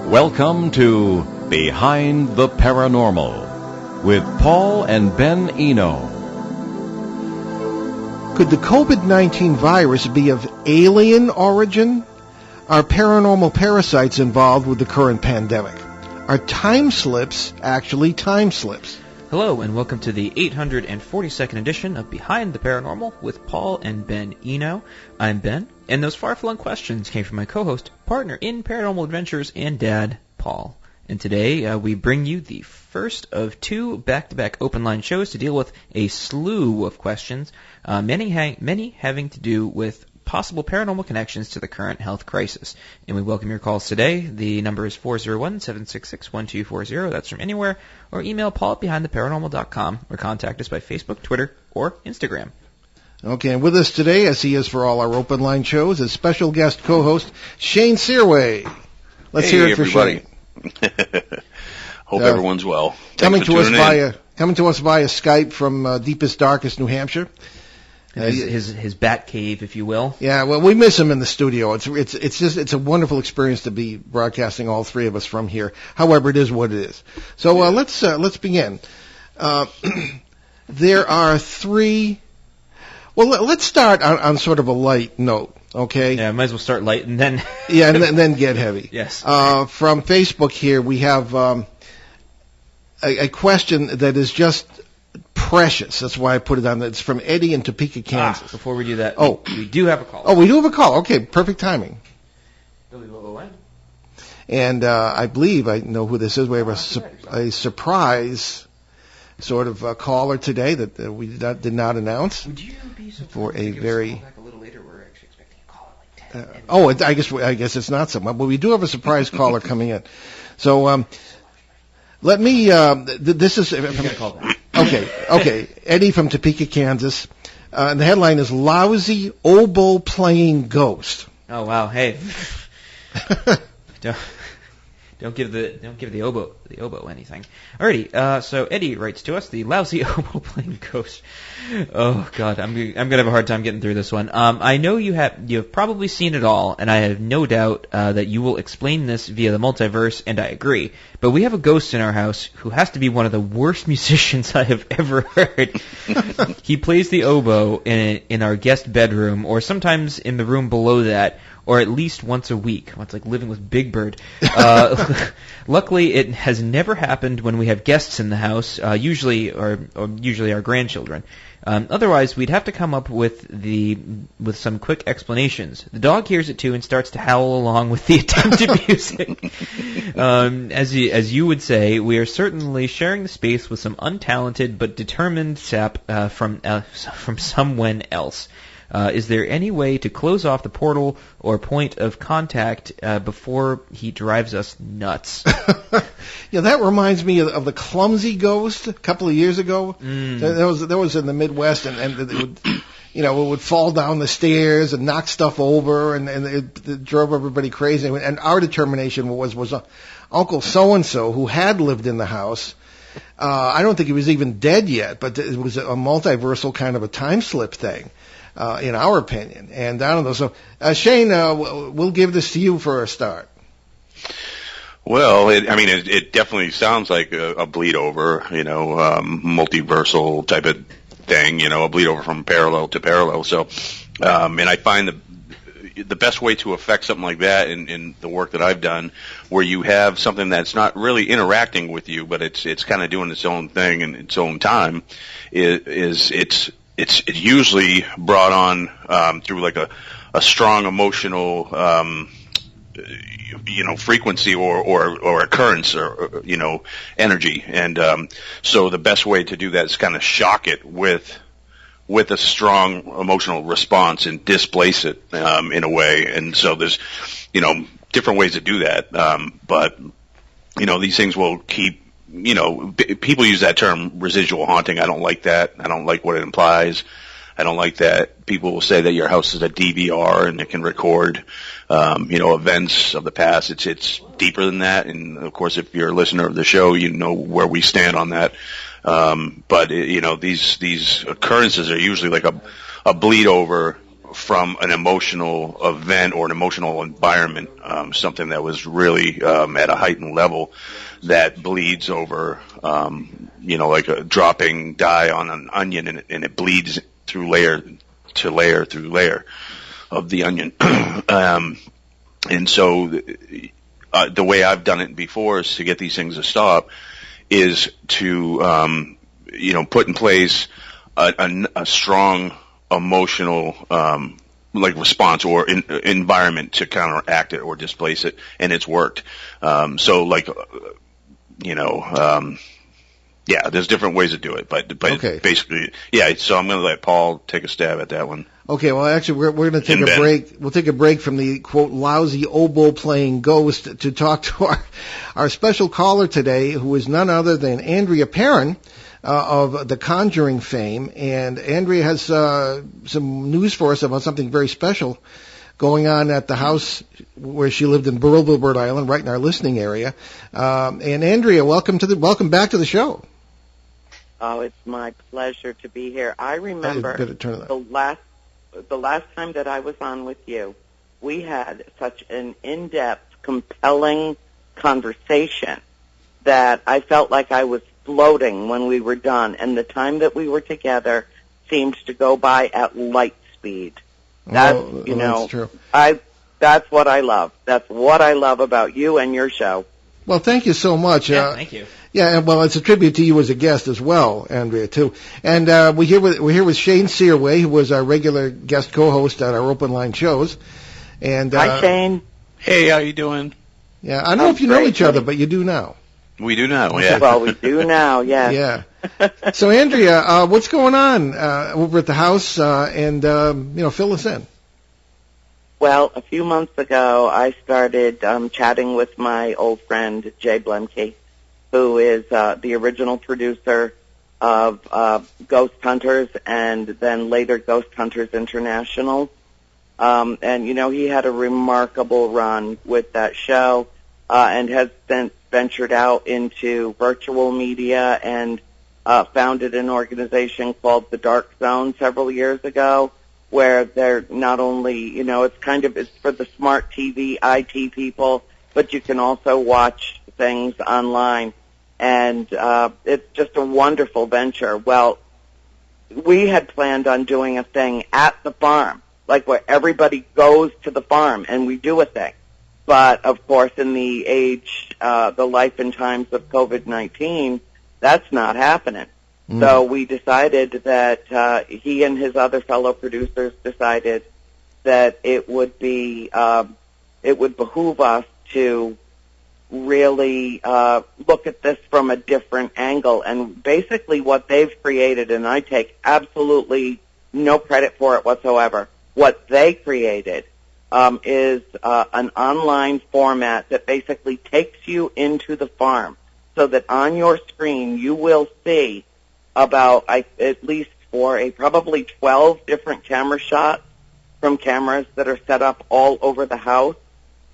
Welcome to Behind the Paranormal with Paul and Ben Eno. Could the COVID-19 virus be of alien origin? Are paranormal parasites involved with the current pandemic? Are time slips actually time slips? Hello, and welcome to the 842nd edition of Behind the Paranormal with Paul and Ben Eno. I'm Ben, and those far-flung questions came from my co-host, partner in Paranormal Adventures, and dad, Paul. And today, we bring you the first of two back-to-back open-line shows to deal with a slew of questions, many having to do with possible paranormal connections to the current health crisis. And we welcome your calls today. The number is 401-766-1240. That's from anywhere. Or email Paul at behindtheparanormal.com or contact us by Facebook, Twitter, or Instagram. Okay, and with us today, as he is for all our open line shows, is special guest co-host Shane Sirois. Let's hear it for everybody. Shane. Hope everyone's well. Coming to us via Skype from deepest, darkest New Hampshire. His bat cave, if you will. Yeah, well, we miss him in the studio. It's a wonderful experience to be broadcasting all three of us from here. However, it is what it is. So let's begin. There are three. Well, let's start on sort of a light note. Okay. Yeah, might as well start light and then. Yeah, and then get heavy. Yes. From Facebook here, we have a question that is just precious. That's why I put it on. It's from Eddie in Topeka, Kansas. Before we do that, Oh. we do have a call. Oh, we do have a call. Okay, perfect timing. And I believe I know who this is. We have a surprise sort of caller today that we did not announce. Would you be so for a to give very- us a call back a little later? We're actually expecting a call in like 10 minutes. I guess it's not someone, but we do have a surprise caller coming in. So let me. This is. You gotta call back. Okay. Eddie from Topeka, Kansas. And the headline is "Lousy Oboe Playing Ghost." Oh wow! Hey, don't give the oboe anything. Alrighty. So Eddie writes to us, the lousy oboe playing ghost. Oh God, I'm gonna have a hard time getting through this one. I know you've probably seen it all, and I have no doubt that you will explain this via the multiverse, and I agree. But we have a ghost in our house who has to be one of the worst musicians I have ever heard. He plays the oboe in our guest bedroom, or sometimes in the room below that, or at least once a week. It's like living with Big Bird. Luckily, it has never happened when we have guests in the house, usually our grandchildren. Otherwise, we'd have to come up with some quick explanations. The dog hears it too and starts to howl along with the attempted music. As you would say, we are certainly sharing the space with some untalented but determined sap from someone else. Is there any way to close off the portal or point of contact before he drives us nuts? Yeah, that reminds me of the clumsy ghost a couple of years ago. That was in the Midwest, and it would, it would fall down the stairs and knock stuff over, and it drove everybody crazy. And our determination was Uncle So-and-so, who had lived in the house. I don't think he was even dead yet, but it was a multiversal kind of a time slip thing. In our opinion. And I don't know. So, Shane, we'll give this to you for a start. Well, it definitely sounds like a bleed over, multiversal type of thing, a bleed over from parallel to parallel. So, and I find the best way to affect something like that in the work that I've done, where you have something that's not really interacting with you, but it's kind of doing its own thing in its own time, it's usually brought on through like a strong emotional frequency or occurrence or energy, and so the best way to do that is kind of shock it with a strong emotional response and displace it in a way. And so there's different ways to do that, but these things will keep. People use that term residual haunting. I don't like that. I don't like what it implies. I don't like that. People will say that your house is a DVR and it can record, events of the past. It's deeper than that. And of course, if you're a listener of the show, you know where we stand on that. But these occurrences are usually like a bleed over from an emotional event or an emotional environment, something that was really at a heightened level that bleeds over, like a dropping dye on an onion, and it bleeds through layer to layer through layer of the onion. And so the way I've done it before is to get these things to stop is to, put in place a strong emotional response or environment to counteract it or displace it, and it's worked. There's different ways to do it, but okay. Basically, yeah. So I'm going to let Paul take a stab at that one. Okay, well, actually, we're going to take a break. We'll take a break from the, quote, lousy oboe-playing ghost to talk to our special caller today, who is none other than Andrea Perrin of The Conjuring fame. And Andrea has some news for us about something very special going on at the house where she lived in Burrillville, Rhode Island, right in our listening area. And Andrea, welcome back to the show. Oh, it's my pleasure to be here. I remember the last time that I was on with you, we had such an in-depth, compelling conversation that I felt like I was floating when we were done, and the time that we were together seemed to go by at light speed. That's true. That's what I love. That's what I love about you and your show. Well, thank you so much. Yeah, thank you. Yeah, well, it's a tribute to you as a guest as well, Andrea, too. And we're here with Shane Sirois, who was our regular guest co-host at our open line shows. And hi, Shane. Hey, how you doing? Yeah, I don't know if you know each other, but you do now. We do now, yeah. Well, we do now, yeah. Yeah. So, Andrea, what's going on over at the house? And fill us in. Well, a few months ago, I started chatting with my old friend, Jay Blemke, who is the original producer of Ghost Hunters and then later Ghost Hunters International. And he had a remarkable run with that show and has since ventured out into virtual media and founded an organization called The Dark Zone several years ago, where they're not only, it's for the smart TV, IT people, but you can also watch things online. And it's just a wonderful venture. Well, we had planned on doing a thing at the farm, like where everybody goes to the farm and we do a thing. But, of course, in the life and times of COVID-19, that's not happening. Mm. So we decided that he and his other fellow producers decided that it would behoove us to really look at this from a different angle. And basically what they've created, and I take absolutely no credit for it whatsoever, what they created is an online format that basically takes you into the farm so that on your screen you will see about at least probably 12 different camera shots from cameras that are set up all over the house.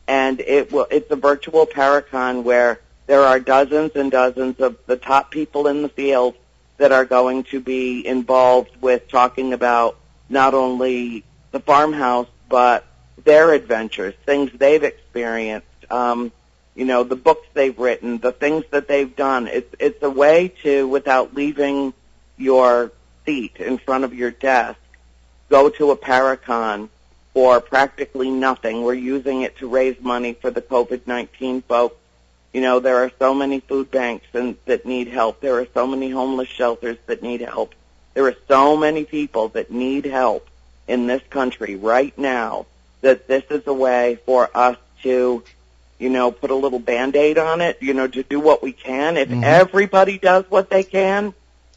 And it's a virtual Paracon where there are dozens and dozens of the top people in the field that are going to be involved with talking about not only the farmhouse, but their adventures, things they've experienced, the books they've written, the things that they've done. It's a way to, without leaving your seat in front of your desk, go to a Paracon for practically nothing. We're using it to raise money for the COVID-19 folks. There are so many food banks that need help. There are so many homeless shelters that need help. There are so many people that need help in this country right now that this is a way for us to, put a little Band-Aid on it, to do what we can. If everybody does what they can,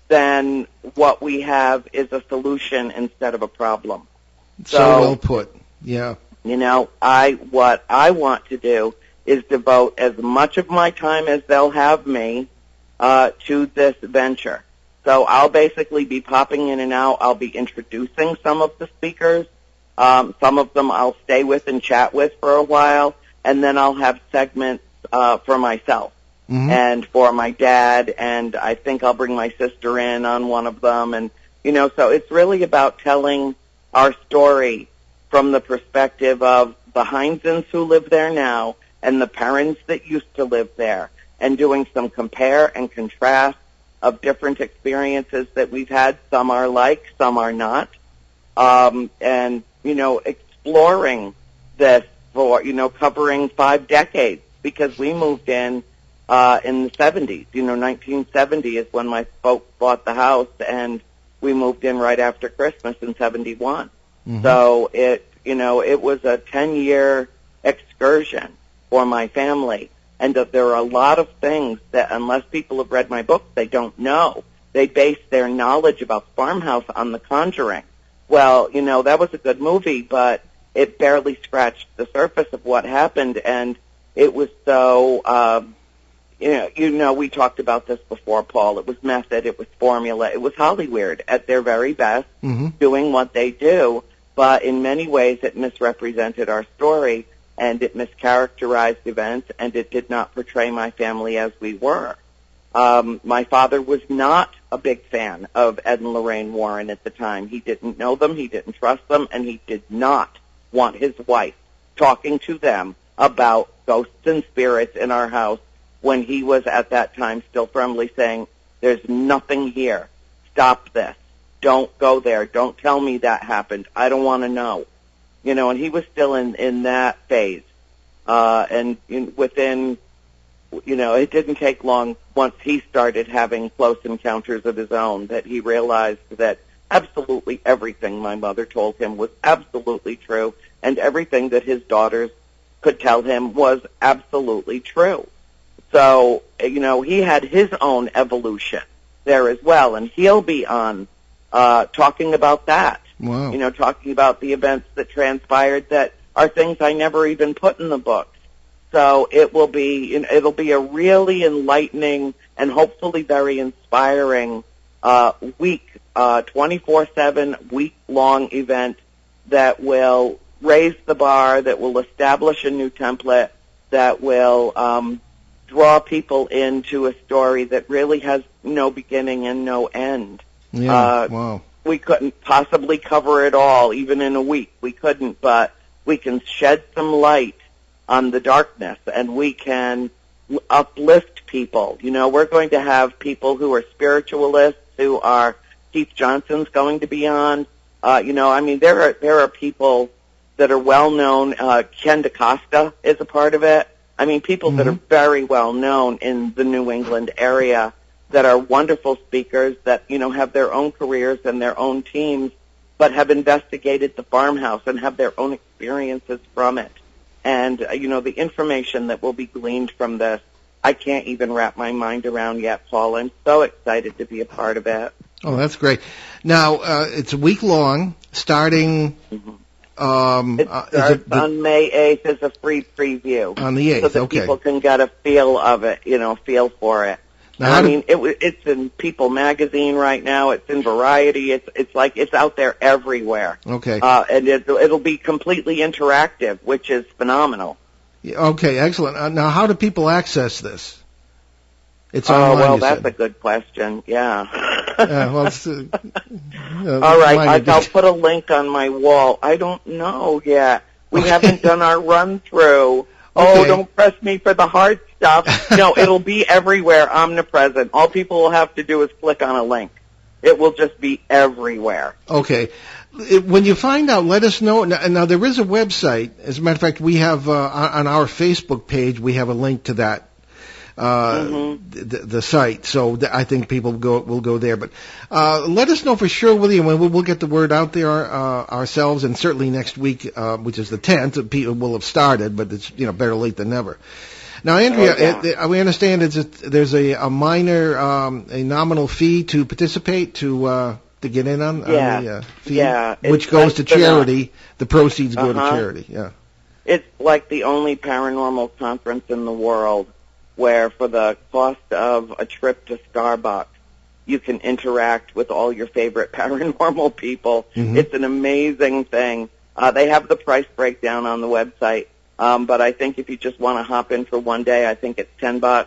then what we have is a solution instead of a problem. So well put. Yeah. What I want to do is devote as much of my time as they'll have me to this venture. So I'll basically be popping in and out. I'll be introducing some of the speakers. Some of them I'll stay with and chat with for a while, and then I'll have segments for myself and for my dad, and I think I'll bring my sister in on one of them. And, so it's really about telling our story from the perspective of the Heinzens who live there now and the parents that used to live there, and doing some compare and contrast of different experiences that we've had. Some are like, some are not. And, exploring this for, covering 5 decades, because we moved in the 70s. 1970 is when my folks bought the house, and we moved in right after Christmas in 71. Mm-hmm. So it was a 10-year excursion for my family. And that there are a lot of things that, unless people have read my book, they don't know. They base their knowledge about Farmhouse on The Conjuring. Well, that was a good movie, but it barely scratched the surface of what happened, and it was so, we talked about this before, Paul. It was method, it was formula, it was Hollywood at their very best, doing what they do, but in many ways it misrepresented our story, and it mischaracterized events, and it did not portray my family as we were. My father was not a big fan of Ed and Lorraine Warren at the time. He didn't know them, he didn't trust them, and he did not want his wife talking to them about ghosts and spirits in our house, when he was at that time still firmly saying, there's nothing here. Stop this. Don't go there. Don't tell me that happened. I don't want to know. And he was still in that phase. Within, it didn't take long once he started having close encounters of his own that he realized that absolutely everything my mother told him was absolutely true, and everything that his daughters could tell him was absolutely true. So, he had his own evolution there as well, and he'll be on talking about that. Wow. Talking about the events that transpired that are things I never even put in the books. So it'll be a really enlightening and hopefully very inspiring week, 24/7 week-long event that will raise the bar, that will establish a new template, that will draw people into a story that really has no beginning and no end. Yeah, wow. We couldn't possibly cover it all, even in a week. We couldn't, but we can shed some light on the darkness, and we can uplift people. We're going to have people who are spiritualists, who are, Keith Johnson's going to be on. There are people that are well known. Ken DaCosta is a part of it. People that are very well known in the New England area, that are wonderful speakers, that, have their own careers and their own teams, but have investigated the farmhouse and have their own experiences from it. And, the information that will be gleaned from this, I can't even wrap my mind around yet, Paul. I'm so excited to be a part of it. Oh, that's great. Now, it's a week long, starting... It starts on May 8th as a free preview. On the 8th, so that okay. people can get a feel of it, feel for it. Now, it's in People magazine right now. It's in Variety. It's out there everywhere. Okay. And it'll be completely interactive, which is phenomenal. Okay, excellent. Now, how do people access this? It's online. Well, that's a good question. Yeah. All right, I'll put a link on my wall. I don't know yet. We haven't done our run through. Oh, Okay. Don't press me for the hard stuff. No, it'll be everywhere, omnipresent. All people will have to do is click on a link. It will just be everywhere. Okay. When you find out, let us know. Now, there is a website. As a matter of fact, we have on our Facebook page, we have a link to that. The site, so I think people will go there. But let us know for sure, William, when we'll get the word out there ourselves, and certainly next week, which is the 10th, people will have started, but it's better late than never. Now, Andrea, we understand there's a minor, a nominal fee to participate to get in on the fee, which goes to charity. The proceeds go to charity. Yeah, it's like the only paranormal conference in the world where for the cost of a trip to Starbucks, you can interact with all your favorite paranormal people. It's an amazing thing. They have the price breakdown on the website, but I think if you just want to hop in for one day, I think it's $10.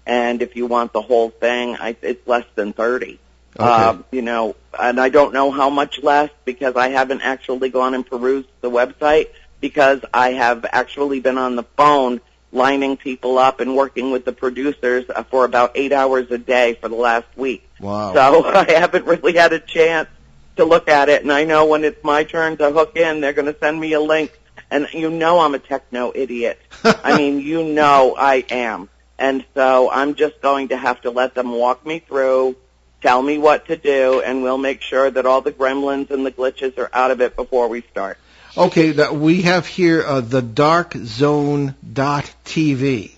And if you want the whole thing, it's less than $30. Okay. And I don't know how much less because I haven't actually gone and perused the website because I have actually been on the phone lining people up and working with the producers for about 8 hours a day for the last week. Wow. So I haven't really had a chance to look at it, and I know when it's my turn to hook in, they're going to send me a link, and I'm a techno idiot. I mean, I am. And so I'm just going to have to let them walk me through, tell me what to do, and we'll make sure that all the gremlins and the glitches are out of it before we start. Okay, we have here thedarkzone.tv.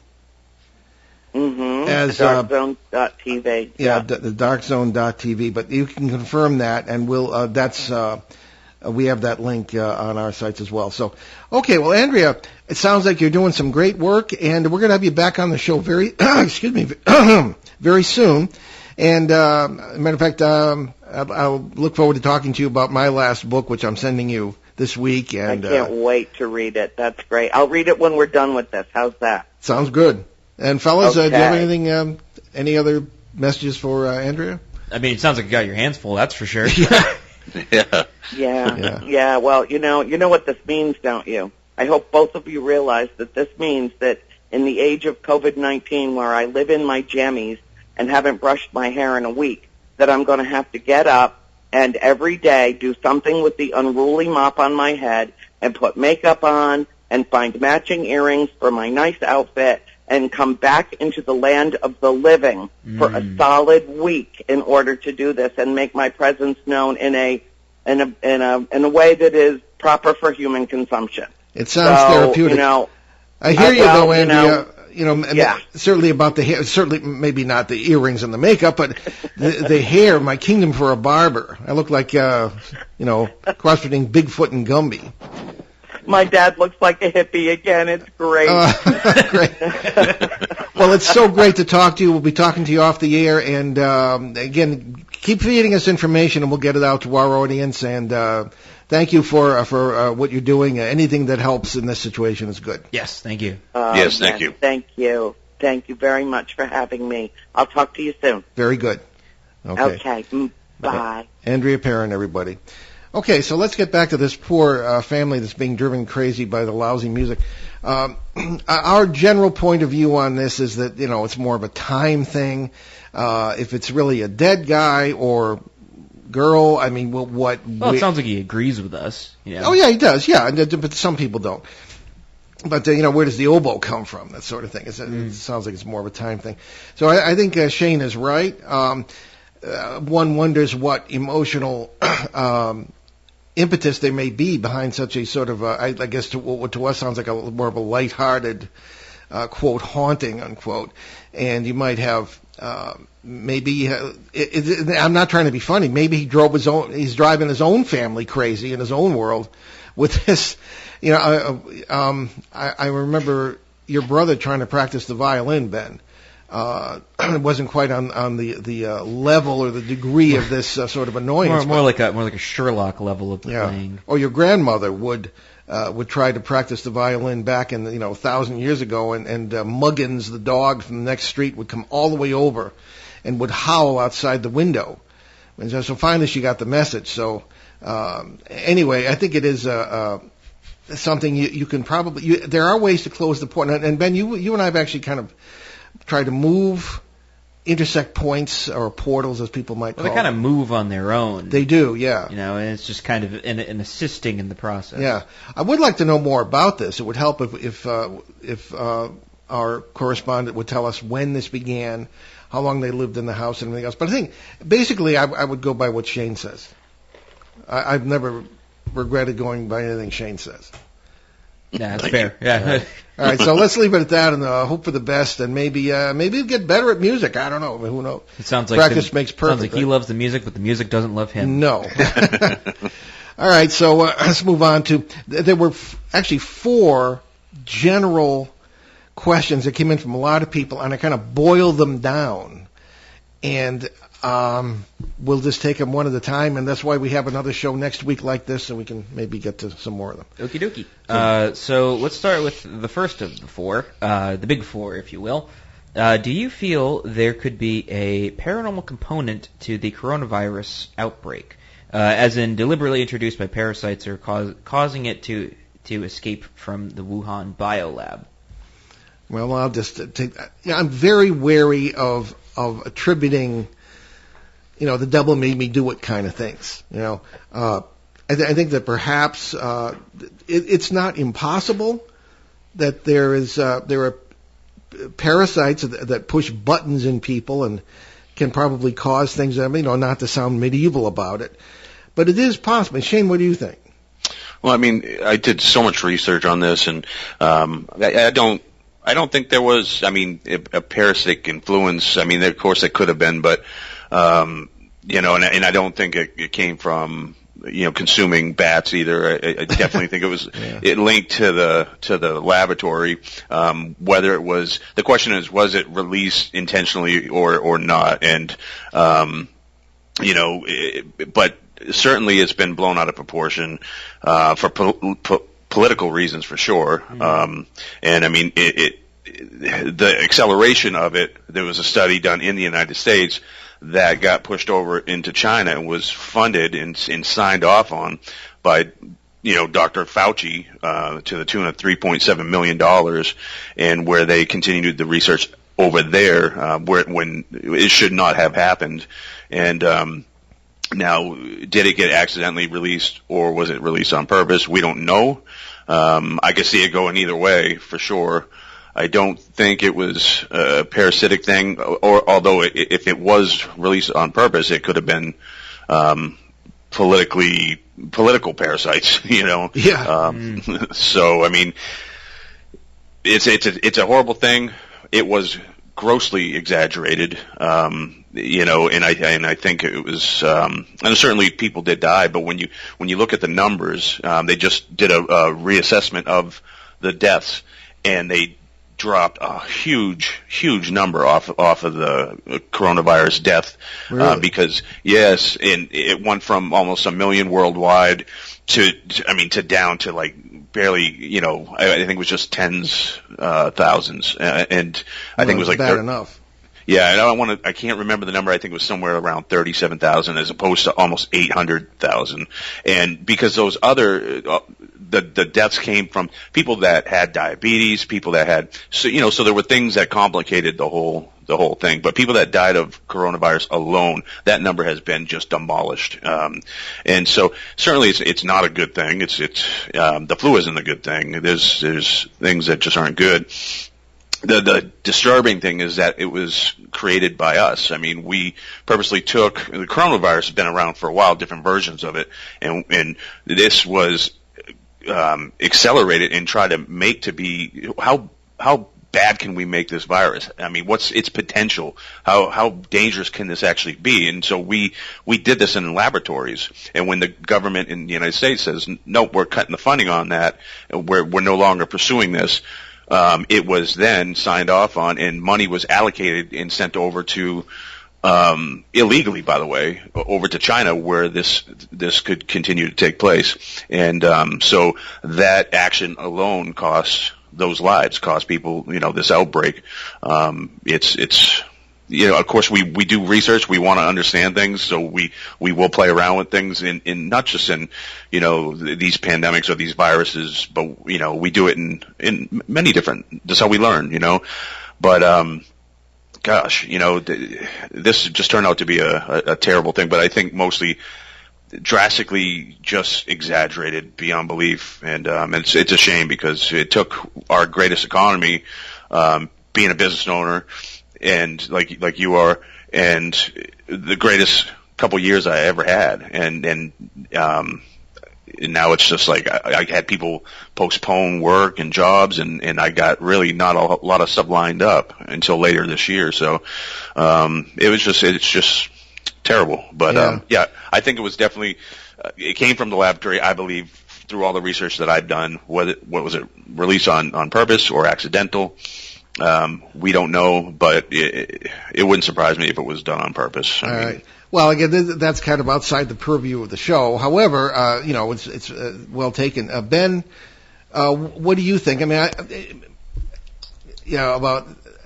Mm-hmm. As darkzone.tv. Yeah, the darkzone.tv. But you can confirm that, and we have that link on our sites as well. So, okay, well, Andrea, it sounds like you're doing some great work, and we're going to have you back on the show very very soon. And matter of fact, I'll look forward to talking to you about my last book, which I'm sending you this week. And I can't wait to read it. That's great. I'll read it when we're done with this. How's that? Sounds good. And fellas, okay. Do you have anything, any other messages for Andrea? I mean, it sounds like you got your hands full, that's for sure. Yeah. Well, you know what this means, don't you? I hope both of you realize that this means that in the age of COVID-19, where I live in my jammies and haven't brushed my hair in a week, that I'm going to have to get up and every day do something with the unruly mop on my head and put makeup on and find matching earrings for my nice outfit and come back into the land of the living for a solid week in order to do this and make my presence known in a way that is proper for human consumption. It sounds therapeutic. I hear you though, Andrea. Certainly about the hair. Certainly, maybe not the earrings and the makeup, but the hair. My kingdom for a barber. I look like cross between Bigfoot and Gumby. My dad looks like a hippie again. It's great. Great. Well, it's so great to talk to you. We'll be talking to you off the air, and again, keep feeding us information, and we'll get it out to our audience. And thank you for what you're doing. Anything that helps in this situation is good. Yes, thank you. Yes, thank you. Thank you. Thank you very much for having me. I'll talk to you soon. Very good. Okay. Bye. Andrea Perrin, everybody. Okay, so let's get back to this poor family that's being driven crazy by the lousy music. Our general point of view on this is that, it's more of a time thing. If it's really a dead guy or girl, I mean, Well, it sounds like he agrees with us. Oh, yeah, he does, yeah, but some people don't. But, where does the oboe come from, that sort of thing? It sounds like it's more of a time thing. So I think Shane is right. One wonders what emotional impetus there may be behind such a sort of, I guess, what to us sounds like more of a lighthearted, quote, haunting, unquote. And you might have, maybe, I'm not trying to be funny, maybe he's driving his own family crazy in his own world with this, I remember your brother trying to practice the violin, Ben. It wasn't quite on the level or the degree of this sort of annoyance. More like a Sherlock level of playing. Or your grandmother would try to practice the violin back in 1,000 years ago, and Muggins, the dog from the next street, would come all the way over and would howl outside the window. And so finally she got the message. So anyway, I think it is something you can probably. There are ways to close the point. And Ben, you and I have actually kind of try to move intersect points or portals, as people might call them. They kind of move on their own. They do, yeah. And it's just kind of an assisting in the process. Yeah. I would like to know more about this. It would help if our correspondent would tell us when this began, how long they lived in the house, and everything else. But I think, basically, I would go by what Shane says. I've never regretted going by anything Shane says. Yeah, that's fair. Yeah. All right, so let's leave it at that and hope for the best, and maybe he'll get better at music. I don't know. Who knows? It sounds like practice makes perfect. Sounds like he loves the music, but the music doesn't love him. No. All right, so let's move on to. There were actually 4 general questions that came in from a lot of people, and I kind of boiled them down, and we'll just take them one at a time, and that's why we have another show next week like this, and we can maybe get to some more of them. Okie dokie. So let's start with the first of the 4, the big 4, if you will. Do you feel there could be a paranormal component to the coronavirus outbreak, as in deliberately introduced by parasites or causing it to escape from the Wuhan biolab? Well, I'll just take that. I'm very wary of attributing, the devil made me do it kind of things. I think that perhaps it's not impossible that there are parasites that push buttons in people and can probably cause things. Not to sound medieval about it, but it is possible. Shane, what do you think? Well, I did so much research on this, and I don't think there was, a parasitic influence. Of course it could have been, but, and I don't think it came from, consuming bats either. I definitely think it was, it linked to the laboratory. Whether it was, the question is, was it released intentionally or not? And, but certainly it's been blown out of proportion, for political reasons for sure. Mm-hmm. The acceleration of it, there was a study done in the United States that got pushed over into China and was funded and signed off on by, Dr. Fauci, to the tune of $3.7 million, and where they continued the research over there, when it should not have happened. And, now, did it get accidentally released or was it released on purpose? We don't know. I could see it going either way for sure. I don't think it was a parasitic thing, or although if it was released on purpose, it could have been political parasites. Yeah. So it's a horrible thing. It was grossly exaggerated, and I think it was, and certainly people did die, but when you look at the numbers, they just did a reassessment of the deaths, and they dropped a huge number off of the coronavirus death. Really? Because yes, and it went from almost 1 million worldwide to down to like barely, I think it was just tens, thousands, and I think it was like bad enough. Yeah, and I can't remember the number. I think it was somewhere around 37,000 as opposed to almost 800,000. And because those other, the deaths came from people that had diabetes, people that had, so there were things that complicated the whole thing. But people that died of coronavirus alone, that number has been just demolished. And so certainly it's not a good thing. The flu isn't a good thing. There's things that just aren't good. The disturbing thing is that it was created by us. We purposely took, the coronavirus has been around for a while, different versions of it, and this was accelerated and tried to make to be, how bad can we make this virus? What's its potential? How dangerous can this actually be? And so we did this in laboratories. And when the government in the United States says, nope, we're cutting the funding on that, we're no longer pursuing this, it was then signed off on, and money was allocated and sent over to, illegally, by the way, over to China, where this could continue to take place. And so that action alone cost those lives, cost people, this outbreak. It's of course we do research, we want to understand things, so we will play around with things in not just in, these pandemics or these viruses, but, we do it in many different, that's how we learn, but, gosh, this just turned out to be a terrible thing, but I think mostly drastically just exaggerated beyond belief, and it's a shame because it took our greatest economy, being a business owner, and like you are, and the greatest couple years I ever had, and now it's just like I had people postpone work and jobs, and I got really not a lot of stuff lined up until later this year. So it's just terrible. But I think it was definitely it came from the laboratory, I believe, through all the research that I've done. What was it, released on purpose or accidental? We don't know, but it wouldn't surprise me if it was done on purpose. All right. Well, again, that's kind of outside the purview of the show. However, it's well taken. Ben, what do you think? About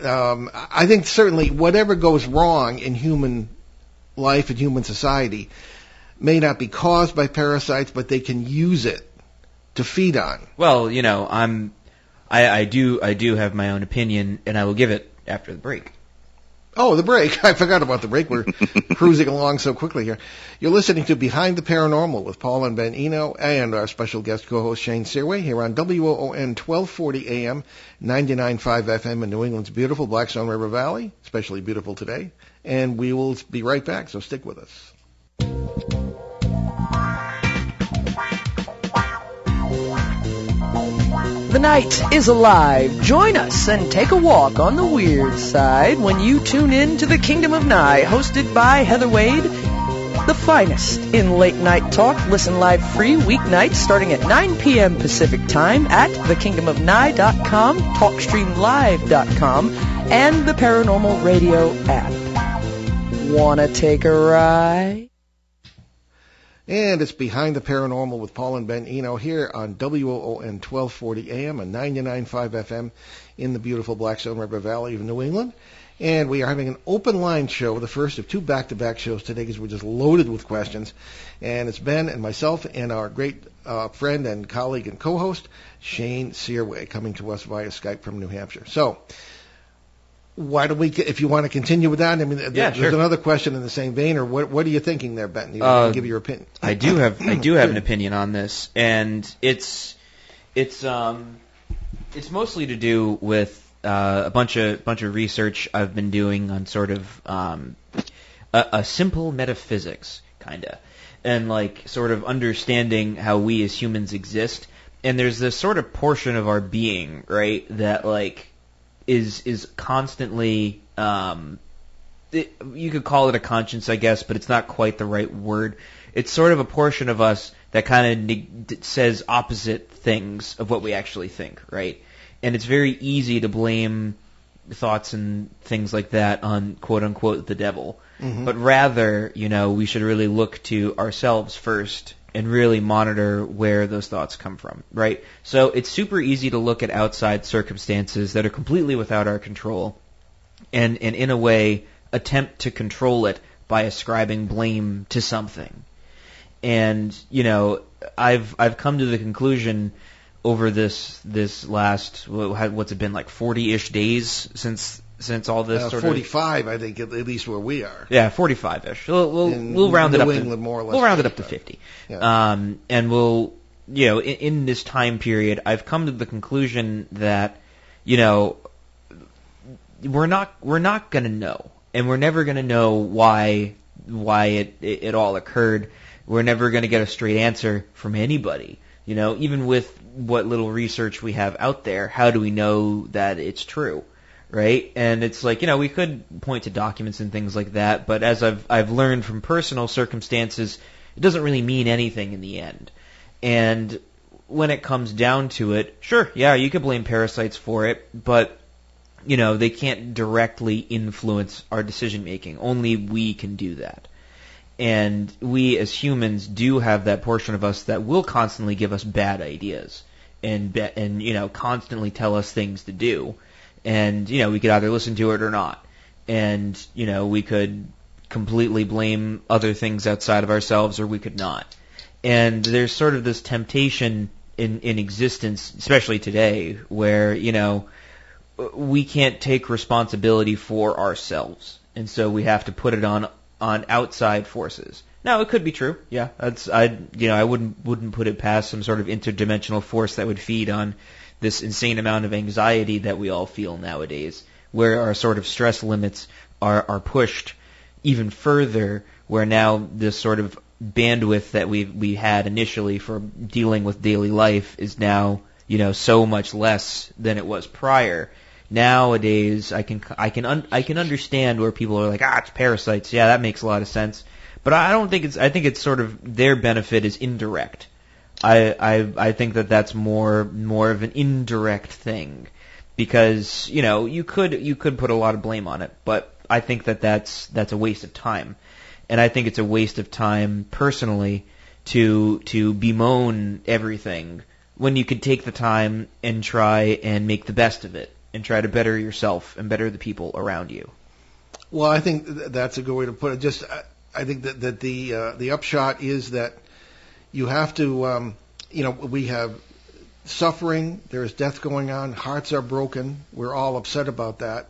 I think certainly whatever goes wrong in human life and human society may not be caused by parasites, but they can use it to feed on. Well, I do have my own opinion, and I will give it after the break. Oh, the break. I forgot about the break. We're cruising along so quickly here. You're listening to Behind the Paranormal with Paul and Ben Eno and our special guest co-host Shane Sirois here on WOON 1240 AM, 99.5 FM in New England's beautiful Blackstone River Valley, especially beautiful today. And we will be right back, so stick with us. The night is alive. Join us and take a walk on the weird side when you tune in to the Kingdom of Nye, hosted by Heather Wade, the finest in late night talk. Listen live free weeknights starting at 9 p.m. Pacific time at thekingdomofnye.com, talkstreamlive.com, and the Paranormal Radio app. Wanna take a ride? And it's Behind the Paranormal with Paul and Ben Eno here on WOON 1240 AM and 99.5 FM in the beautiful Blackstone River Valley of New England. And we are having an open line show, the first of two back-to-back shows today because we're just loaded with questions. And it's Ben and myself and our great friend and colleague and co-host, Shane Sirois, coming to us via Skype from New Hampshire. So, why don't we, if you want to continue with that, I mean, there's another question in the same vein, or what are you thinking there, Ben? You give your opinion. I do have an opinion on this, and it's mostly to do with a bunch of research I've been doing on sort of a simple metaphysics, kinda, and like sort of understanding how we as humans exist. And there's this sort of portion of our being, right, that like is constantly, you could call it a conscience, I guess, but it's not quite the right word. It's sort of a portion of us that kind of says opposite things of what we actually think, right? And it's very easy to blame thoughts and things like that on quote-unquote the devil. Mm-hmm. But rather, we should really look to ourselves first and really monitor where those thoughts come from, right? So it's super easy to look at outside circumstances that are completely without our control and in a way attempt to control it by ascribing blame to something. And, I've come to the conclusion over this last, what's it been, like 40-ish days since all this sort 45, I think, at least where we are. Yeah, 45-ish. We'll round it up. England, more or less. We'll round it up to 50. Yeah. And we'll, in this time period, I've come to the conclusion that, we're not going to know, and we're never going to know why it all occurred. We're never going to get a straight answer from anybody. Even with what little research we have out there, how do we know that it's true? Right? And it's like, we could point to documents and things like that, but as I've learned from personal circumstances, it doesn't really mean anything in the end. And when it comes down to it, sure, yeah, you could blame parasites for it, but, they can't directly influence our decision making. Only we can do that. And we as humans do have that portion of us that will constantly give us bad ideas and constantly tell us things to do. And, we could either listen to it or not. And, we could completely blame other things outside of ourselves, or we could not. And there's sort of this temptation in existence, especially today, where, we can't take responsibility for ourselves. And so we have to put it on outside forces. Now, it could be true. Yeah, I wouldn't put it past some sort of interdimensional force that would feed on this insane amount of anxiety that we all feel nowadays, where our sort of stress limits are pushed even further, where now this sort of bandwidth that we had initially for dealing with daily life is now, so much less than it was prior. Nowadays, I can understand where people are like, it's parasites. Yeah, that makes a lot of sense. But I think it's sort of their benefit is indirect. I think that's more of an indirect thing, because you could put a lot of blame on it, but I think that's a waste of time, and I think it's a waste of time personally to bemoan everything when you could take the time and try and make the best of it, and try to better yourself and better the people around you. Well, I think that's a good way to put it. Just, I think that the upshot is that you have to, we have suffering, there is death going on, hearts are broken, we're all upset about that,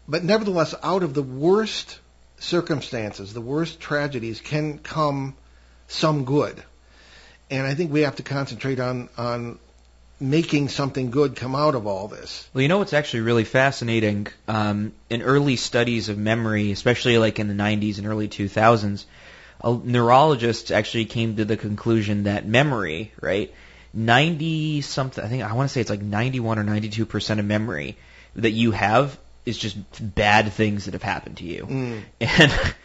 but nevertheless, out of the worst circumstances, the worst tragedies, can come some good, and I think we have to concentrate on making something good come out of all this. Well, you know what's actually really fascinating? In early studies of memory, especially like in the 90s and early 2000s, neurologists actually came to the conclusion that memory, right, 90-something, I think I want to say it's like 91 or 92% of memory that you have is just bad things that have happened to you. And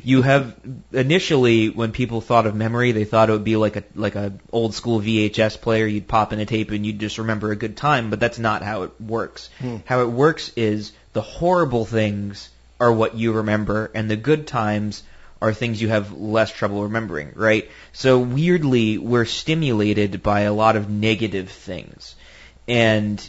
you have, initially, when people thought of memory, they thought it would be like a old school VHS player. You'd pop in a tape and you'd just remember a good time, but that's not how it works. How it works is the horrible things are what you remember, and the good times are things you have less trouble remembering, right? So weirdly, we're stimulated by a lot of negative things. And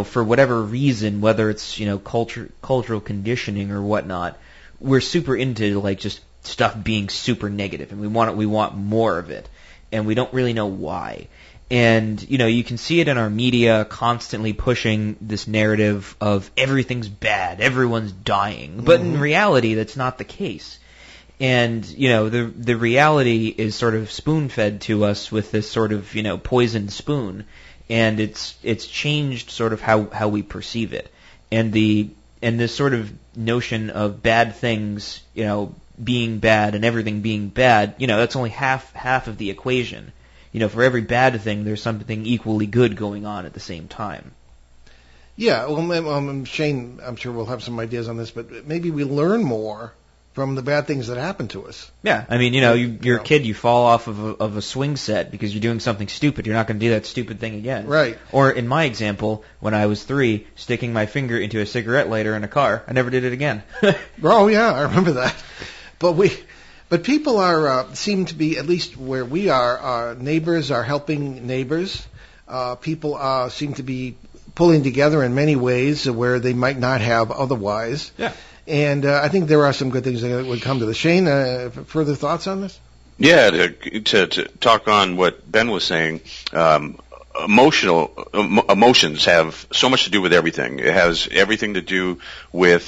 for whatever reason, whether it's, cultural conditioning or whatnot, we're super into like just stuff being super negative, and we want more of it, and we don't really know why. And, you can see it in our media constantly pushing this narrative of everything's bad, everyone's dying. But in reality, that's not the case. And, the reality is sort of spoon-fed to us with this sort of, poisoned spoon. And it's changed sort of how we perceive it. And this sort of notion of bad things, being bad and everything being bad, that's only half of the equation. For every bad thing, there's something equally good going on at the same time. Yeah, well, Shane, I'm sure we'll have some ideas on this, but maybe we learn more from the bad things that happen to us. Yeah, I mean, you're a kid, you fall off of a swing set because you're doing something stupid. You're not going to do that stupid thing again. Right. Or in my example, when I was 3, sticking my finger into a cigarette lighter in a car, I never did it again. Oh yeah, I remember that. But people seem to be, at least where we are, neighbors are helping neighbors. People seem to be pulling together in many ways where they might not have otherwise. Yeah. And I think there are some good things that would come to this. Shane, further thoughts on this? Yeah, to talk on what Ben was saying, emotions have so much to do with everything. It has everything to do with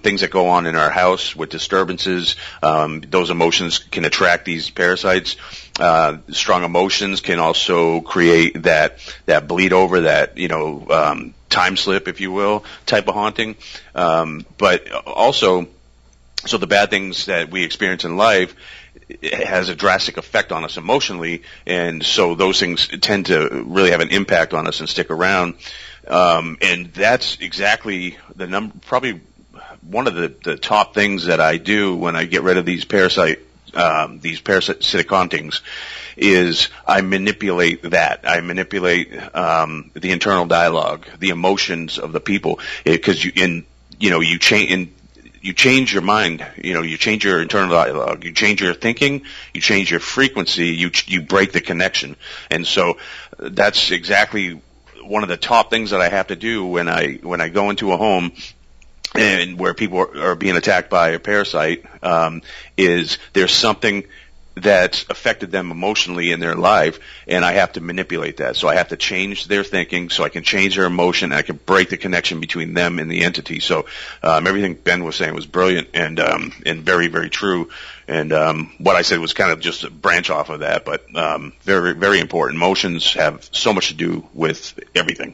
things that go on in our house, with disturbances. Those emotions can attract these parasites. Strong emotions can also create that bleed over, that time slip, if you will, type of haunting. But also, so the bad things that we experience in life, it has a drastic effect on us emotionally, and so those things tend to really have an impact on us and stick around. And that's exactly probably one of the top things that I do when I get rid of these parasitic hauntings, is I manipulate that. I manipulate the internal dialogue, the emotions of the people, because you change your mind, you change your internal dialogue, you change your thinking, you change your frequency, you break the connection. And so that's exactly one of the top things that I have to do when I go into a home and where people are being attacked by a parasite, is there's something that's affected them emotionally in their life, and I have to manipulate that. So I have to change their thinking, so I can change their emotion, and I can break the connection between them and the entity. So everything Ben was saying was brilliant and very, very true. And what I said was kind of just a branch off of that, but very, very important. Emotions have so much to do with everything.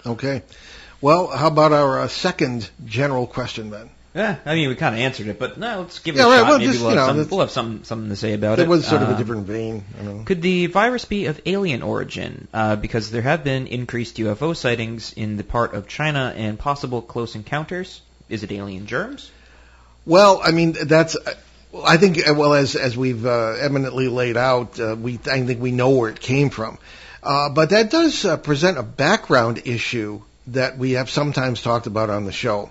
Okay. Well, how about our second general question, then? Yeah, I mean, we kind of answered it, but no, let's give it a right, shot. well, Maybe just, we'll have something to say about it. It was sort of a different vein. Could the virus be of alien origin? Because there have been increased UFO sightings in the part of China and possible close encounters. Is it alien germs? Well, I mean, I think, as we've eminently laid out, I think we know where it came from. But that does present a background issue that we have sometimes talked about on the show,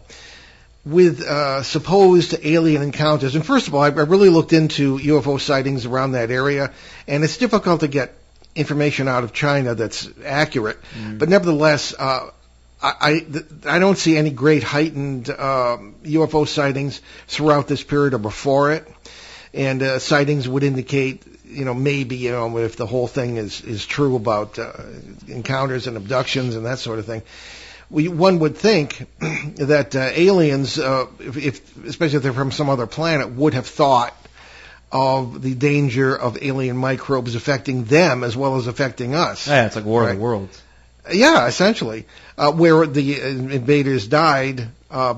with supposed alien encounters. And first of all, I really looked into UFO sightings around that area, and it's difficult to get information out of China that's accurate. But nevertheless, I don't see any great heightened UFO sightings throughout this period or before it, and sightings would indicate, maybe, if the whole thing is true about encounters and abductions and that sort of thing. One would think that aliens, especially if they're from some other planet, would have thought of the danger of alien microbes affecting them as well as affecting us. Yeah, it's like War of the Worlds. Yeah, essentially, where the invaders died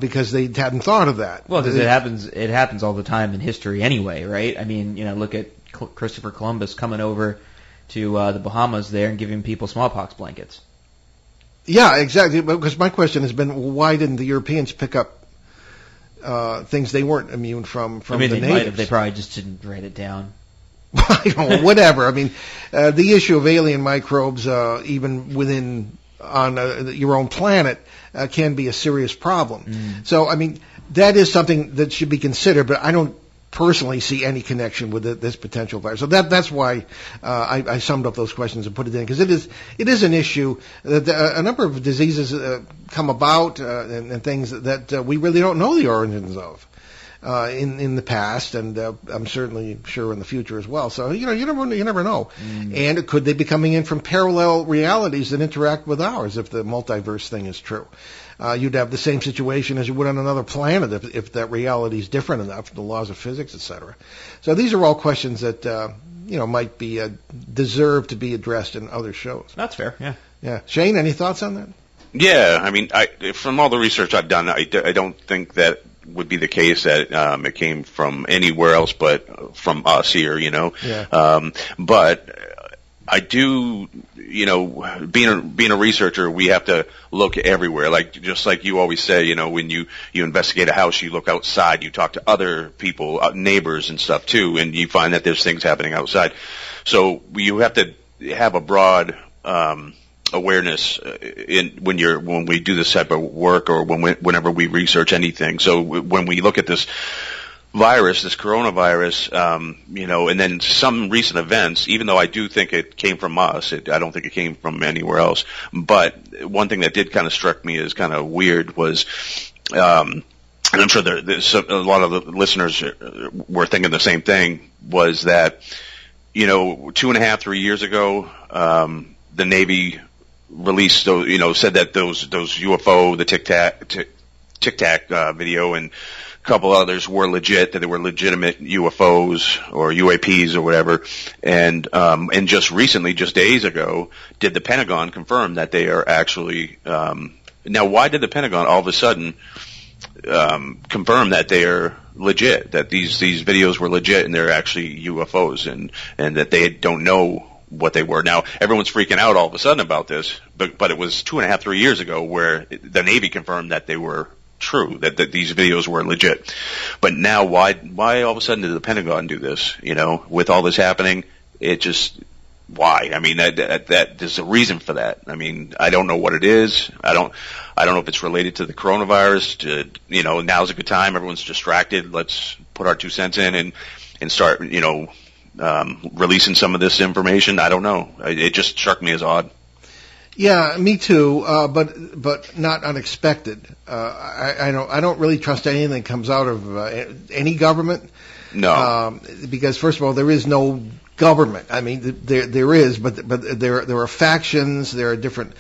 because they hadn't thought of that. Well, because it happens all the time in history anyway, right? I mean, look at Christopher Columbus coming over to the Bahamas there and giving people smallpox blankets. Yeah, exactly. Because my question has been, why didn't the Europeans pick up things they weren't immune from the they natives? might have. They probably just didn't write it down. Whatever. I mean, the issue of alien microbes, even within on your own planet, can be a serious problem. So, I mean, that is something that should be considered, but I don't personally see any connection with this potential virus. So that's why I summed up those questions and put it in, because it is an issue that a number of diseases come about and things that we really don't know the origins of in the past, and I'm certainly sure in the future as well. So you never know. And could they be coming in from parallel realities that interact with ours if the multiverse thing is true? You'd have the same situation as you would on another planet if that reality is different enough, the laws of physics, etc. So these are all questions that might be deserve to be addressed in other shows. That's fair. Yeah. Yeah. Shane, any thoughts on that? Yeah, I mean, from all the research I've done, I don't think that would be the case that it came from anywhere else but from us here, Yeah. But I do, being a researcher, we have to look everywhere. Just like you always say, when you investigate a house, you look outside, you talk to other people, neighbors and stuff too, and you find that there's things happening outside. So you have to have a broad awareness when we do this type of work, or whenever we research anything. So when we look at this virus, this coronavirus, and then some recent events, even though I do think it came from us, I don't think it came from anywhere else. But one thing that did kind of struck me as kind of weird was, and I'm sure there's a lot of the listeners were thinking the same thing, was that, 2.5, 3 years ago, the Navy released, said that those UFO, the Tic Tac video, and a couple others were legit, that they were legitimate UFOs or UAPs or whatever. And just recently, just days ago, did the Pentagon confirm that they are actually, now why did the Pentagon all of a sudden confirm that they are legit, that these videos were legit and they're actually UFOs, and that they don't know what they were? Now everyone's freaking out all of a sudden about this, but it was 2.5, 3 years ago where the Navy confirmed that they were true, that these videos were legit. But now why all of a sudden did the Pentagon do this? With all this happening, it just, why? I mean, that there's a reason for that. I mean, I don't know what it is. I don't know if it's related to the coronavirus. Now's a good time. Everyone's distracted. Let's put our 2 cents in and start, releasing some of this information. I don't know. It just struck me as odd. Yeah, me too. But not unexpected. I don't really trust anything that comes out of any government. No. Because first of all, there is no government. I mean, there is, but there are factions. There are different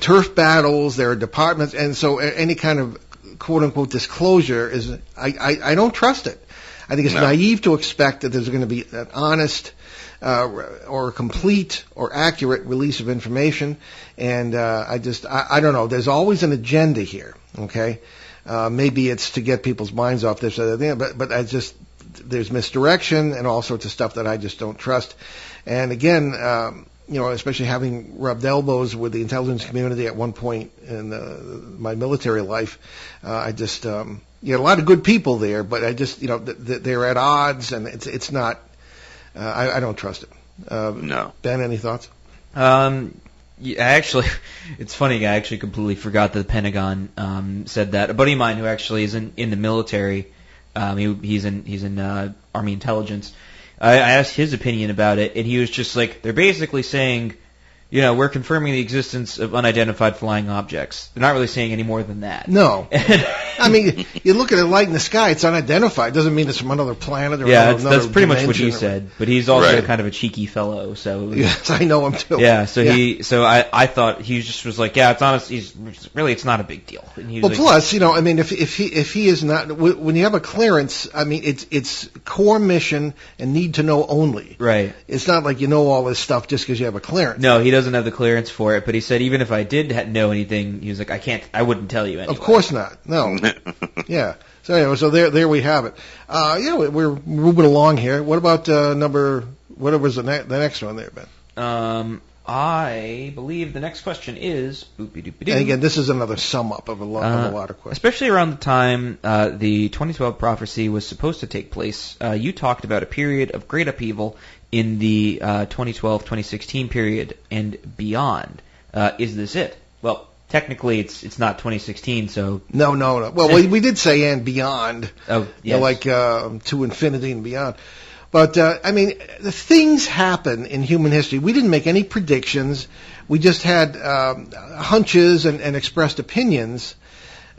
turf battles. There are departments, and so any kind of quote unquote disclosure is. I don't trust it. I think it's naive to expect that there's going to be an honest or complete or accurate release of information, and I don't know. There's always an agenda here. Okay, maybe it's to get people's minds off this other thing, but there's misdirection and all sorts of stuff that I just don't trust. And again, especially having rubbed elbows with the intelligence community at one point in my military life, I just a lot of good people there, but I just they're at odds, and it's not. I don't trust it. No. Ben, any thoughts? Actually, it's funny. I actually completely forgot that the Pentagon said that. A buddy of mine who actually is in the military, he's in Army intelligence. I asked his opinion about it, and he was just like, they're basically saying we're confirming the existence of unidentified flying objects. They're not really saying any more than that. No. I mean, you look at a light in the sky, it's unidentified. Doesn't mean it's from another planet or another that's pretty much what he dimension. said. But he's also kind of a cheeky fellow, so... Yes, I know him too. Yeah, so I thought he just was like, yeah, it's honest, it's not a big deal. And he was plus, I mean, if he is not... When you have a clearance, I mean, it's core mission and need to know only. Right. It's not like you know all this stuff just because you have a clearance. No, he doesn't have the clearance for it, but he said even if I did know anything, he was like, I wouldn't tell you anyway. Of course not. No. Yeah. So anyway, there we have it. We're moving along here. What about what was the next one there, Ben? I believe the next question is... And again, this is another sum up of a lot of questions. Especially around the time the 2012 prophecy was supposed to take place, you talked about a period of great upheaval in the 2012-2016 period and beyond. Is this it? Well, technically, it's not 2016, so... No. Well, we did say and beyond. Oh, yes. Like to infinity and beyond. But, I mean, the things happen in human history. We didn't make any predictions. We just had hunches and expressed opinions.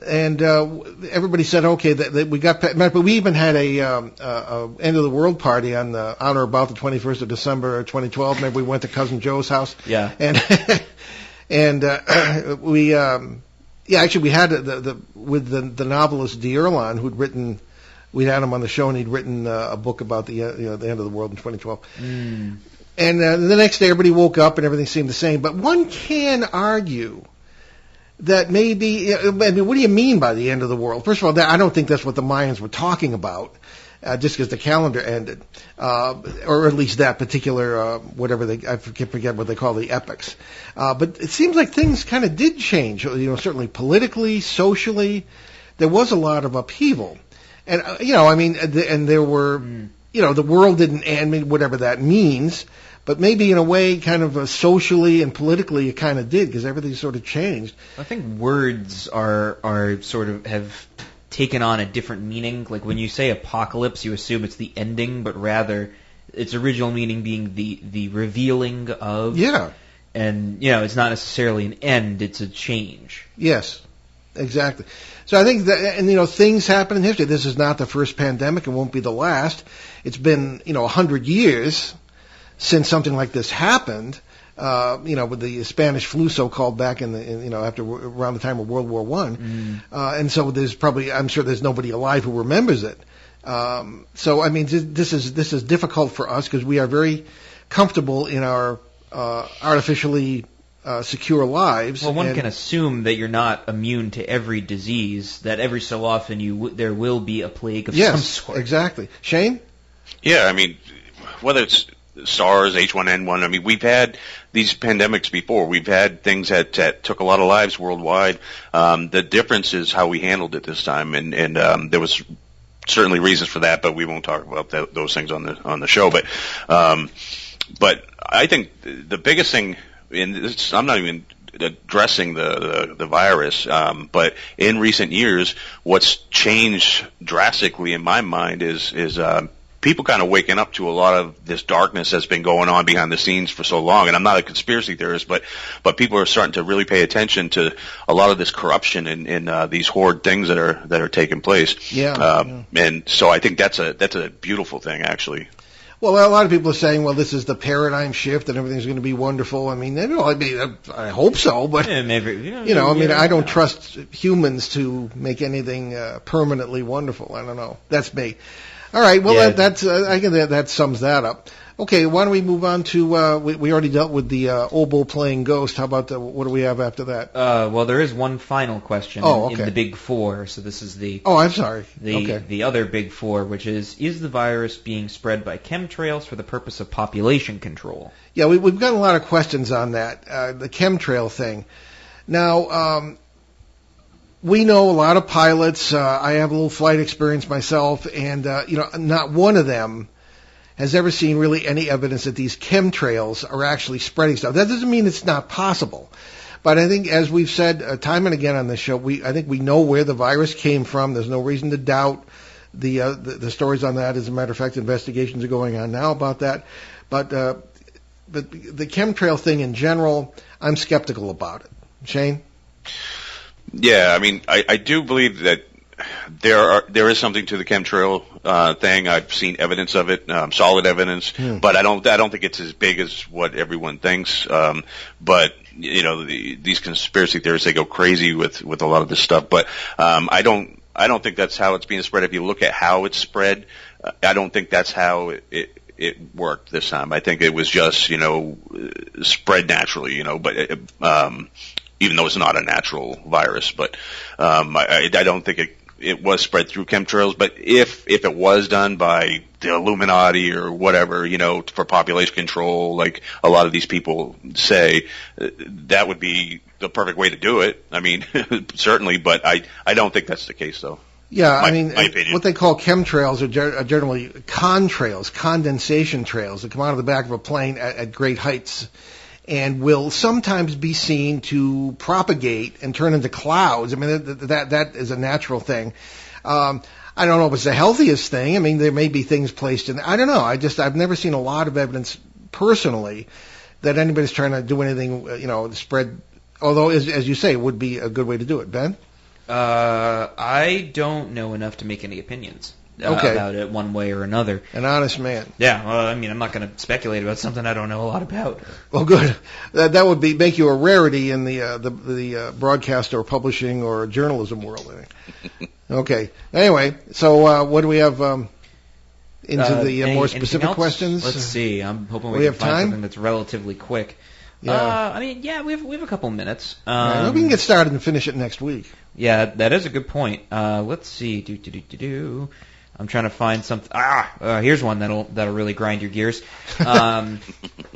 And everybody said, okay, that we got... But we even had a end of the world party on or about the 21st of December 2012. Maybe we went to Cousin Joe's house. Yeah. And we actually we had with the novelist D. Erlon, who'd written... We had him on the show, and he'd written a book about the end of the world in 2012. And the next day, everybody woke up, and everything seemed the same. But one can argue that maybe... I mean, what do you mean by the end of the world? First of all, I don't think that's what the Mayans were talking about, just because the calendar ended, or at least that particular whatever I forget what they call the epochs. But it seems like things kind of did change. Certainly politically, socially, there was a lot of upheaval. And, I mean, and there were, the world didn't end, whatever that means, but maybe in a way kind of socially and politically it kind of did, because everything sort of changed. I think words are sort of have taken on a different meaning. Like when you say apocalypse, you assume it's the ending, but rather its original meaning being the revealing of. Yeah. And, it's not necessarily an end, it's a change. Yes, exactly. So I think that, and things happen in history. This is not the first pandemic. It won't be the last. It's been, 100 years since something like this happened. With the Spanish flu, so-called, back around the time of World War I. And so I'm sure there's nobody alive who remembers it. So I mean, this is difficult for us because we are very comfortable in our artificially secure lives. Well, one can assume that you're not immune to every disease, that every so often there will be a plague of some sort. Yes, exactly. Shane? Yeah, I mean, whether it's SARS, H1N1, I mean, we've had these pandemics before. We've had things that took a lot of lives worldwide. The difference is how we handled it this time, and there was certainly reasons for that, but we won't talk about those things on the show. But I think the biggest thing... I'm not even addressing the virus, but in recent years, what's changed drastically in my mind is people kind of waking up to a lot of this darkness that's been going on behind the scenes for so long. And I'm not a conspiracy theorist, but people are starting to really pay attention to a lot of this corruption and these horrid things that are taking place. Yeah. And so I think that's a beautiful thing, actually. Well, a lot of people are saying, well, this is the paradigm shift and everything's going to be wonderful. I mean, I hope so, but, maybe, I don't trust humans to make anything permanently wonderful. I don't know. That's me. All right, well, I guess that sums that up. Okay, why don't we move on to, we already dealt with the oboe playing ghost. How about what do we have after that? Well, there is one final question in the big four, so this is the... Oh, I'm sorry. The other big four, which is the virus being spread by chemtrails for the purpose of population control? Yeah, we've got a lot of questions on that, the chemtrail thing. Now, we know a lot of pilots. I have a little flight experience myself, and, not one of them has ever seen really any evidence that these chemtrails are actually spreading stuff. That doesn't mean it's not possible. But I think, as we've said time and again on this show, I think we know where the virus came from. There's no reason to doubt the stories on that. As a matter of fact, investigations are going on now about that. But the chemtrail thing in general, I'm skeptical about it. Shane? Yeah, I mean, I do believe that there is something to the chemtrail thing. I've seen evidence of it, solid evidence, but I don't think it's as big as what everyone thinks. But these conspiracy theorists, they go crazy with a lot of this stuff. But I don't think that's how it's being spread. If you look at how it's spread, I don't think that's how it worked this time. I think it was just spread naturally. But even though it's not a natural virus, but I don't think it was spread through chemtrails. But if it was done by the Illuminati or whatever, for population control, like a lot of these people say, that would be the perfect way to do it. I mean, certainly, but I don't think that's the case, though. Yeah, my opinion. What they call chemtrails are generally contrails, condensation trails that come out of the back of a plane at great heights, and will sometimes be seen to propagate and turn into clouds. I mean, that is a natural thing. I don't know if it's the healthiest thing. I mean, there may be things placed in. I don't know. I've never seen a lot of evidence personally that anybody's trying to do anything, to spread. Although, as you say, it would be a good way to do it. Ben? I don't know enough to make any opinions about it one way or another. An honest man. Yeah, well, I mean, I'm not going to speculate about something I don't know a lot about. Well, good. That would make you a rarity in the broadcast or publishing or journalism world, I think. Okay. Anyway, so what do we have into the more specific questions? Let's see. I'm hoping we can find something that's relatively quick. Yeah. We have a couple minutes. Right, we can get started and finish it next week. Yeah, that is a good point. Let's see. I'm trying to find something. Here's one that'll really grind your gears. So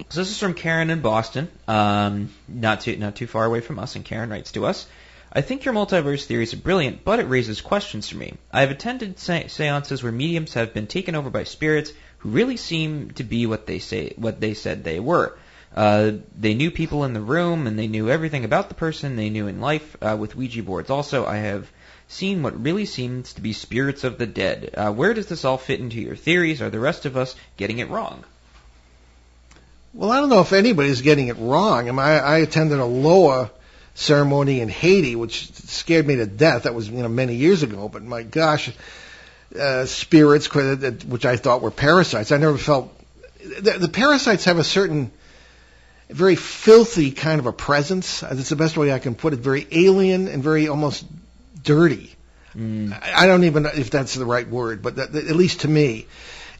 this is from Karen in Boston, not too far away from us. And Karen writes to us, I think your multiverse theories are brilliant, but it raises questions for me. I have attended seances where mediums have been taken over by spirits who really seem to be what they said they were. They knew people in the room, and they knew everything about the person they knew in life. With Ouija boards also, I have seen what really seems to be spirits of the dead. Where does this all fit into your theories? Are the rest of us getting it wrong? Well, I don't know if anybody's getting it wrong. I attended a Loa ceremony in Haiti, which scared me to death. That was many years ago, but my gosh, spirits, which I thought were parasites. I never felt... The parasites have a certain... very filthy kind of a presence. That's the best way I can put it. Very alien and very almost dirty. I don't even know if that's the right word, but at least to me.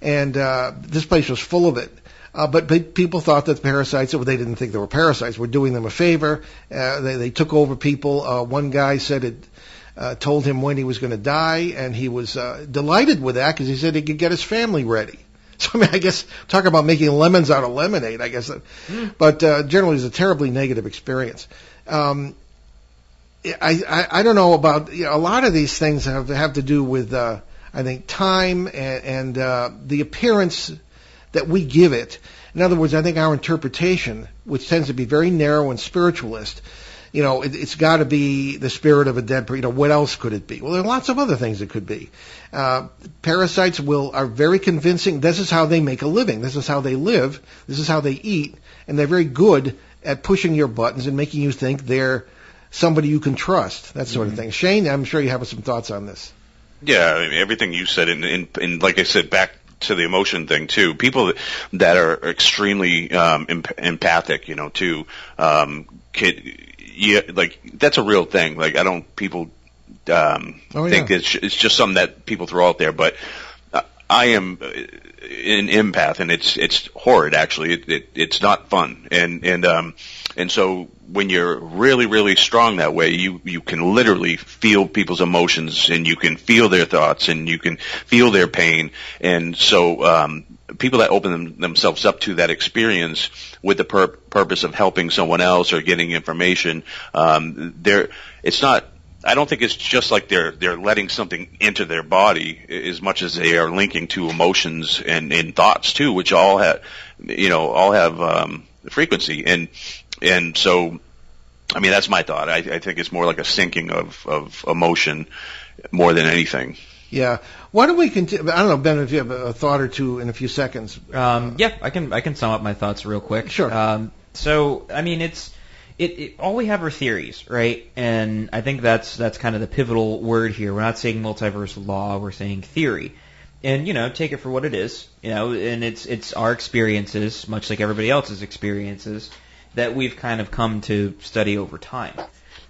And this place was full of it. But people thought that the parasites, they didn't think they were parasites, were doing them a favor. They took over people. One guy said it told him when he was going to die, and he was delighted with that because he said he could get his family ready. So, I guess, talk about making lemons out of lemonade, I guess. But generally, it's a terribly negative experience. I don't know about, a lot of these things have to do with, I think, time and the appearance that we give it. In other words, I think our interpretation, which tends to be very narrow and spiritualist, it's got to be the spirit of a dead person. What else could it be? Well, there are lots of other things it could be. Parasites are very convincing. This is how they make a living. This is how they live. This is how they eat. And they're very good at pushing your buttons and making you think they're somebody you can trust, that sort of thing. Shane, I'm sure you have some thoughts on this. Yeah, I mean, everything you said, and like I said, back to the emotion thing too. People that are extremely empathic, too, like that's a real thing. Like people think it's just something that people throw out there, but I am an empath, and it's horrid. Actually, it's not fun, and so when you're really, really strong that way, you can literally feel people's emotions, and you can feel their thoughts, and you can feel their pain, and so people that open themselves up to that experience with the purpose of helping someone else or getting information, it's not. I don't think it's just like they're letting something into their body as much as they are linking to emotions and thoughts too, which all have frequency, and so I mean that's my thought. I think it's more like a syncing of emotion more than anything. Yeah. Why don't we continue? I don't know, Ben, if you have a thought or two in a few seconds. Yeah, I can sum up my thoughts real quick. Sure. So, I mean, all we have are theories, right? And I think that's kind of the pivotal word here. We're not saying multiversal law, we're saying theory. And, take it for what it is, and it's our experiences, much like everybody else's experiences, that we've kind of come to study over time.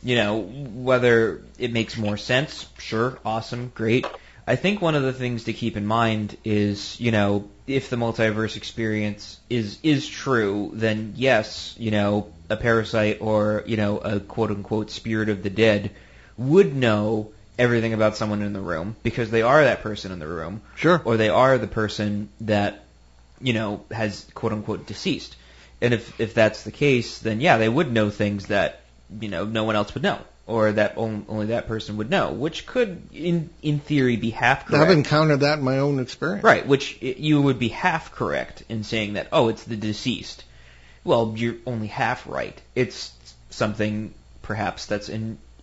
Whether it makes more sense, sure, awesome, great. I think one of the things to keep in mind is, if the multiverse experience is true, then yes, a parasite or, a quote-unquote spirit of the dead would know everything about someone in the room because they are that person in the room. Sure. Or they are the person that, has quote-unquote deceased. And if that's the case, then yeah, they would know things that, no one else would know. Or that only that person would know, which could, in theory, be half correct. I've encountered that in my own experience. Right, which you would be half correct in saying that, oh, it's the deceased. Well, you're only half right. It's something, perhaps, that's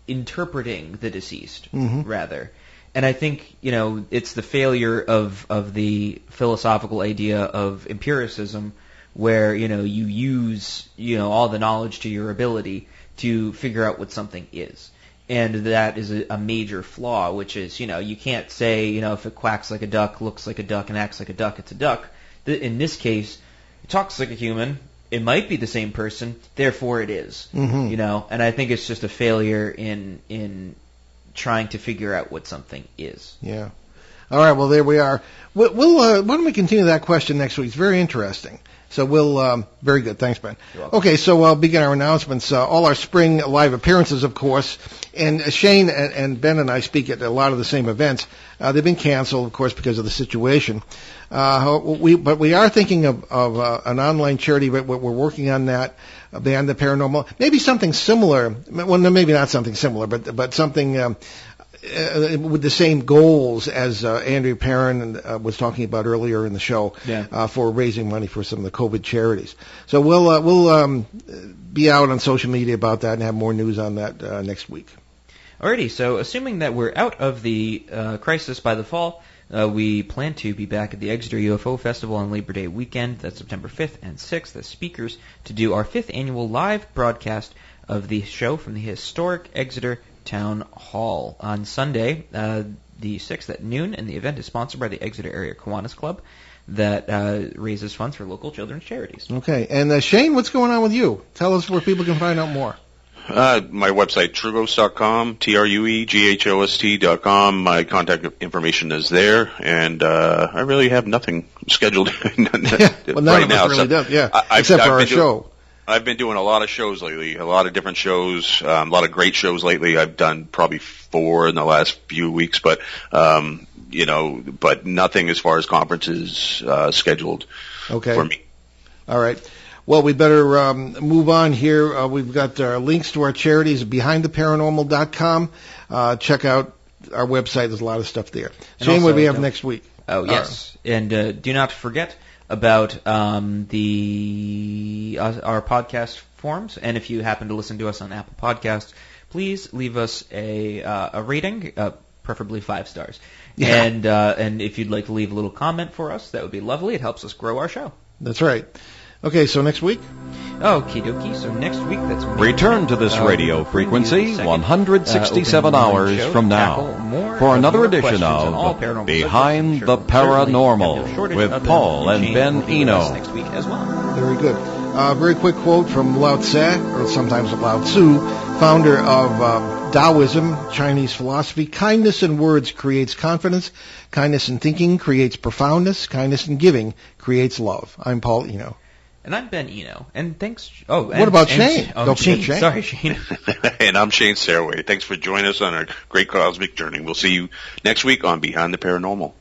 interpreting the deceased, rather. And I think, it's the failure of the philosophical idea of empiricism where, you use, all the knowledge to your ability to figure out what something is. And that is a major flaw, which is, you can't say, if it quacks like a duck, looks like a duck, and acts like a duck, it's a duck. In this case, it talks like a human. It might be the same person, therefore it is. And I think it's just a failure in trying to figure out what something is. Yeah. All right, well, there we are. Why don't we continue that question next week? It's very interesting. So we'll, very good. Thanks, Ben. You're welcome. Okay, so we'll begin our announcements. All our spring live appearances, of course, and Shane and Ben and I speak at a lot of the same events. They've been canceled, of course, because of the situation. But we are thinking of an online charity, but we're working on that, Beyond the Paranormal. Maybe something similar. Well, no, maybe not something similar, but something, with the same goals as Andrew Perrin was talking about earlier in the show, for raising money for some of the COVID charities. So we'll be out on social media about that and have more news on that next week. Alrighty, so assuming that we're out of the crisis by the fall, we plan to be back at the Exeter UFO Festival on Labor Day weekend. That's September 5th and 6th as speakers to do our 5th annual live broadcast of the show from the historic Exeter Town Hall on Sunday, the 6th at noon, and the event is sponsored by the Exeter Area Kiwanis Club that raises funds for local children's charities. Okay, and Shane, what's going on with you? Tell us where people can find out more. My website, trueGhost.com, TRUEGHOST.com. My contact information is there, and I really have nothing scheduled well, none right of now. Us really does, yeah, I've except for our show. I've been doing a lot of shows lately, a lot of different shows, a lot of great shows lately. I've done probably 4 in the last few weeks, but but nothing as far as conferences scheduled for me. All right. Well, we better move on here. We've got links to our charities at BehindTheParanormal.com. Check out our website. There's a lot of stuff there. And Shane, what do we have next week? Oh, yes. And do not forget about our podcast forums. And if you happen to listen to us on Apple Podcasts, please leave us a rating, preferably 5 stars. Yeah. And if you'd like to leave a little comment for us, that would be lovely. It helps us grow our show. That's right. Okay, so next week? Okie dokie. So next week, that's May Return to this radio frequency 167 hours from now for another edition of Behind the Paranormal with Paul and Ben Eno. Next week as well. Very good. Very quick quote from Lao Tse, or sometimes Lao Tzu, founder of Taoism, Chinese philosophy. Kindness in words creates confidence. Kindness in thinking creates profoundness. Kindness in giving creates love. I'm Paul Eno. And I'm Ben Eno. And thanks. What about Shane? Don't forget Shane. Sorry, Shane. And I'm Shane Sirois. Thanks for joining us on our great cosmic journey. We'll see you next week on Behind the Paranormal.